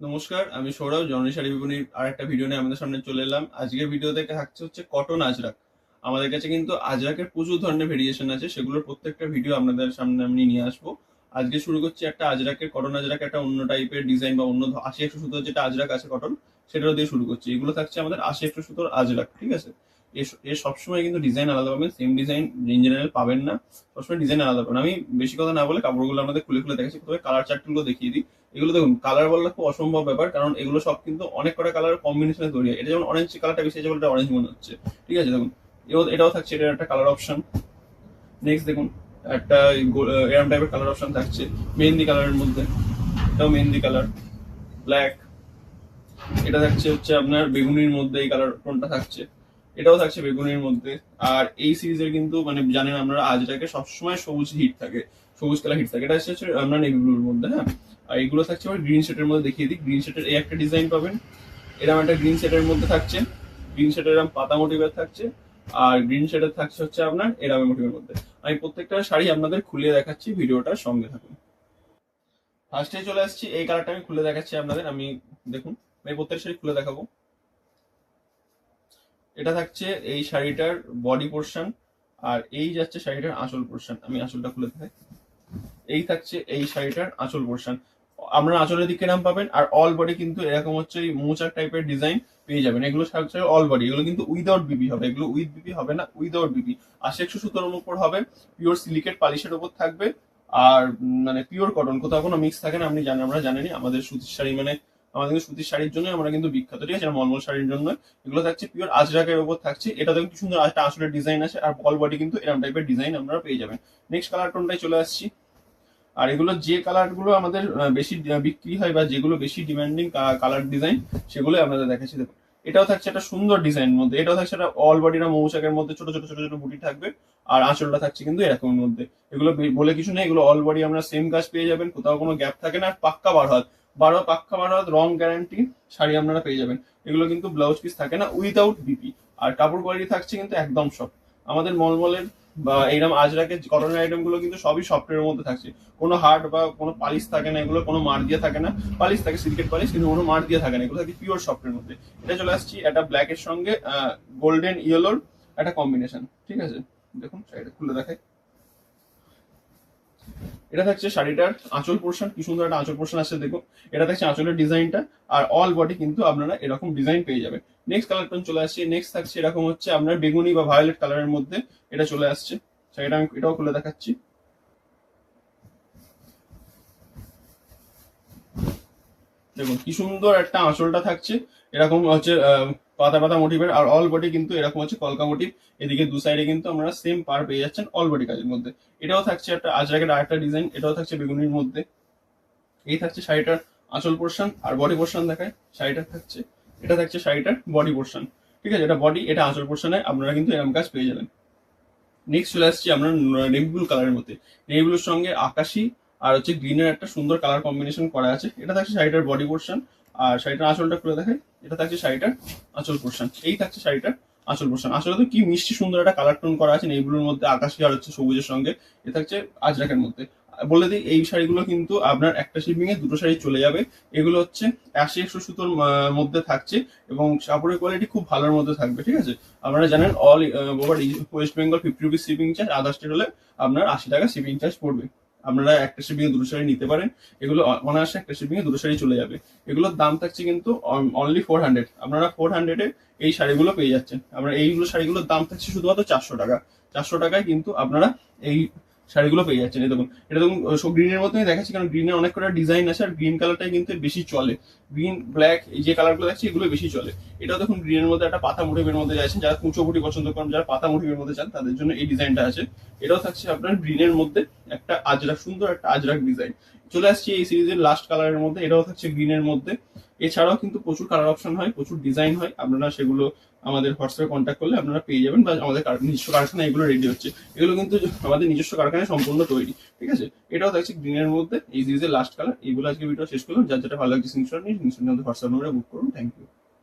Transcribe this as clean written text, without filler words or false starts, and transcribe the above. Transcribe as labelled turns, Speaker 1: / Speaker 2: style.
Speaker 1: নমস্কার, আমি সৌরভ জননী শাড়ি বিপণীর আর একটা ভিডিও নিয়ে আমাদের সামনে চলে এলাম। আজকের ভিডিওতে থাকছে হচ্ছে কটন আজরাক। আমাদের কাছে কিন্তু আজরাকের প্রচুর ধরনের ভেরিয়েশন আছে, সেগুলোর প্রত্যেকটা ভিডিও আপনাদের সামনে আমি নিয়ে আসবো। আজকে শুরু করছি একটা আজরাকের, কটন আজরাক, একটা অন্য টাইপের ডিজাইন বা অন্য 80-100 সুতোর যেটা আজরাক আছে কটন, সেটাও দিয়ে শুরু করছি। এগুলো থাকছে আমাদের 80-100 সুতোর আজরাক, ঠিক আছে। এর সবসময় কিন্তু ডিজাইন আলাদা পাবেন, সেম ডিজাইন ইন জেনারেল পাবেন না, সবসময় ডিজাইন আলাদা পাবেন। আমি বেশি কথা না বলে কাপড়গুলো আমাদের খুলে খুলে দেখাচ্ছি। প্রথমে কালার চার্টগুলো দেখিয়ে দিই। এগুলো দেখুন, কালার বলা খুব অসম্ভব ব্যাপার, কারণ এগুলো সব কিন্তু অনেক কটা কালার কম্বিনেশনে তৈরি হয়। এটা যেমন অরেঞ্জ কালারটা বেশি আছে বলে এটা অরেঞ্জ মনে হচ্ছে, ঠিক আছে। দেখুন, এটাও থাকছে, এটার একটা কালার অপশন। নেক্সট দেখুন, একটা এরম টাইপের কালার অপশন থাকছে মেহেন্দি কালারের মধ্যে। এটাও মেহেন্দি কালার, ব্ল্যাক। এটা থাকছে হচ্ছে আপনার বেগুনির মধ্যে, এই কালার টোনটা থাকছে। এটাও থাকছে বেগুনির মধ্যে। আর এই সিরিজের কিন্তু মানে জানেন আপনারা আজটাকে সবসময় সবুজ হিট থাকে, সবুজ কালার হিট থাকে। এটা হচ্ছে আপনার নেভি ব্লুর মধ্যে, হ্যাঁ। আর এগুলো থাকছে আবার গ্রিন শেডের মধ্যে। দেখিয়ে দিই, গ্রিন শেডের এই একটা ডিজাইন পাবেন, এরকম একটা গ্রিন শেডের মধ্যে থাকছে। গ্রিন শেডের এরকম পাতা মোটিভের থাকছে, আর গ্রিন শেডের থাকছে হচ্ছে আপনার এরকম মোটিভের মধ্যে। আমি প্রত্যেকটা শাড়ি আপনাদের খুলে দেখাচ্ছি, ভিডিওটার সঙ্গে থাকুন। ফার্স্টে চলে আসছি, এই কালারটা আমি খুলে দেখাচ্ছি আপনাদের। আমি দেখুন, আমি প্রত্যেক শাড়ি খুলে দেখাবো। এটা থাকছে এই শাড়িটার বডি পোর্শন, আর এই যাচ্ছে শাড়িটার আঁচল পোর্শন। আমি আঁচলটা খুলে দেখাই। এই থাকছে এই শাড়িটার আঁচল পোর্শন। আপনারা আঁচলের দিকে নাম পাবেন, আর অল বডি কিন্তু এরকম হচ্ছে এই মৌচাক টাইপের ডিজাইন পেয়ে যাবেন। এগুলো থাকছে অল বডি, এগুলো কিন্তু উইদাউট বিপি হবে, এগুলো উইথ বিপি হবে না, উইদাউট বিপি। 80-100 সুতোর উপর হবে, পিওর সিলিকেট পালিশের উপর থাকবে। আর মানে পিওর কটন, কোথাও কোনো মিক্স থাকে না। আপনি জানেন, আমরা জানেনি আমাদের সুতির শাড়ি মানে আমাদের কিন্তু সুতির শাড়ির জন্য আমরা কিন্তু বিখ্যাত, ঠিক আছে, মলমল শাড়ির জন্য। এগুলো থাকছে পিওর আজরাকের উপর থাকছে। এটা দেখুন কি সুন্দর একটা আঁচলের ডিজাইন আছে, আর অল বডি কিন্তু এরকম টাইপের ডিজাইন আপনারা পেয়ে যাবেন। নেক্সট কালার টোনটাই চলে আসছি। আর এগুলো যে কালার গুলো আমাদের বেশি বিক্রি হয় বা যেগুলো বেশি ডিমান্ডিং কালার ডিজাইন, সেগুলো আপনাদের দেখাচ্ছি। দেখুন, এটাও থাকছে একটা সুন্দর ডিজাইন মধ্যে। এটাও থাকছে একটা অল বডিটা মৌচাকের মধ্যে, ছোট ছোট ছোট ছোট বুটি থাকবে। আর আঁচলটা থাকছে কিন্তু এরকমের মধ্যে। এগুলো বলে কিছু নেই, এগুলো অল বডি আমরা সেম কাজ পেয়ে যাবেন, কোথাও কোনো গ্যাপ থাকে না। আর পাক্কা 12 হাত, পাক্কা 12 হাত রং গ্যারান্টি শাড়ি আপনারা পেয়ে যাবেন। এগুলো কিন্তু ব্লাউজ পিস থাকে না, উইদাউট বিপি। আর কাপড় কোয়ালিটি থাকছে কিন্তু একদম সফট। আমাদের মলমলের বা এইরকম আজরাকের কটনের আইটেম গুলো কিন্তু সবই সফটের মধ্যে থাকছে। কোনো হার্ড বা কোনো পালিশ থাকে না, এগুলো কোনো মার দিয়ে থাকে না। পালিশ থাকে সিল্কেট পালিশ, কিন্তু কোনো মার দিয়ে থাকে না, এগুলো থাকে পিওর সফটের মধ্যে। এটা চলে আসছি একটা ব্ল্যাক এর সঙ্গে গোল্ডেন ইয়েলোর একটা কম্বিনেশন, ঠিক আছে। দেখুন শাড়িটা খুলে দেখাই। এটা থাকছে শাড়িটার আঁচল পোর্শন, কি সুন্দর একটা আঁচল পোর্শন আছে দেখুন। এটা থাকছে আঁচলের ডিজাইনটা, আর অল বডি কিন্তু আপনারা এরকম ডিজাইন পেয়ে যাবেন। নেক্সট কালার টোন চলে আসছে। নেক্সট থাকছে এরকম হচ্ছে আপনার বেগুনি বা ভায়োলেট কালারের মধ্যে এটা চলে আসছে। শাড়িটা আমি এটাও খুলে দেখাচ্ছি। দেখুন কি সুন্দর একটা আঁচলটা থাকছে, এরকম হচ্ছে পাতা পাতা মোটিভের। আর অল বডি কিন্তু এরকম হচ্ছে কলকা মোটিভ। এদিকে দু সাইডে কিন্তু আমরা সেম পার পেয়ে যাচ্ছেন অল বডি কাজের মধ্যে। এটাও থাকছে একটা আজরাকের আরেকটা ডিজাইন, এটাও থাকছে বেগুনির মধ্যে। এই থাকছে শাড়িটার আঁচল পোর্শন। আর বডি পোর্শন দেখায়, শাড়িটার থাকছে, এটা থাকছে শাড়িটার বডি পোর্শন, ঠিক আছে। এটা বডি, এটা আঁচল পোর্শনে আপনারা কিন্তু এরকম কাজ পেয়ে যাবেন। নেক্সট চলে আসছি আমরা নেভি ব্লু কালারের মধ্যে। নেভি ব্লুর সঙ্গে আকাশি আর হচ্ছে গ্রিনের একটা সুন্দর কালার কম্বিনেশন করা আছে। এটা থাকছে শাড়িটার বডি পোর্শন। আর শাড়িটার আঁচলটা খুলে দেখাই, এটা থাকছে শাড়িটার আঁচল পোর্শন। এই থাকছে শাড়িটার আঁচল পোর্শন। আসলে তো কি মিষ্টি সুন্দর একটা কালার টোন করা আছে নেভি ব্লুর মধ্যে, আকাশি আর হচ্ছে সবুজের সঙ্গে। এটা থাকছে আজরাকের মধ্যে। বলে দিই, এই শাড়িগুলো কিন্তু আপনার একটা শিপিং এ দুটো শাড়ি চলে যাবে। এগুলো হচ্ছে 80-100 সুতোর মধ্যে থাকছে, এবং কাপড়ের কোয়ালিটি খুব ভালোর মধ্যে থাকবে, ঠিক আছে। আপনারা জানেন all over West Bengal 50 rupees shipping charge, other state হলে আপনার 80 টাকা শিপিং চার্জ পড়বে। আপনারা একটা শিপিং এ দুটো শাড়ি নিতে পারেন। এগুলো অনায়াসে একটা শিপিং এ দুটো শাড়ি চলে যাবে। এগুলোর দাম থাকছে কিন্তু অনলি 400। আপনারা 400-এ এই শাড়িগুলো পেয়ে যাচ্ছেন। আপনার এইগুলো শাড়িগুলোর দাম থাকছে শুধুমাত্র 400 টাকা। 400 টাকায় কিন্তু আপনারা এই শাড়িগুলো পেয়ে যাচ্ছেন। এই দেখুন, এটা দেখুন সব গ্রিনের মধ্যেই দেখাচ্ছি, কারণ গ্রিনের অনেক কটা ডিজাইন আছে, আর গ্রিন কালারটাই কিন্তু বেশি চলে। গ্রিন ব্ল্যাক এই যে কালারগুলো দেখছি, এগুলো বেশি চলে। এটাও দেখুন গ্রিনের মধ্যে একটা পাতা মোটিভের মধ্যে যাচ্ছেন, যারা কুচো বুটি পছন্দ করেন, যারা পাতা মোটিভের মধ্যে চান, তাদের জন্য এই ডিজাইনটা আছে। এটাও থাকছে আপনার গ্রিনের মধ্যে একটা আজরাক, সুন্দর একটা আজরাক ডিজাইন। চলে আসছে এই সিরিজের লাস্ট কালারের মধ্যে, এটাও থাকছে গ্রিনের মধ্যে। এছাড়াও কিন্তু প্রচুর কালার অপশন হয়, প্রচুর ডিজাইন হয়। আপনারা সেগুলো আমাদের হোয়াটসঅ্যাপে কন্ট্যাক্ট করলে আপনারা পেয়ে যাবেন, বা আমাদের নিজস্ব কারখানায় এগুলো রেডি হচ্ছে। এগুলো কিন্তু আমাদের নিজস্ব কারখানায় সম্পূর্ণ তৈরি, ঠিক আছে। এটাও থাকছে গ্রিনের মধ্যে, এই সিরিজের লাস্ট কালার। এইগুলো আজকে ভিডিও শেষ করলাম। যার যেটা ভালো লাগছে স্ক্রিনশট নিয়ে হোয়াটসঅ্যাপ নম্বরে বুক করুন। Thank you.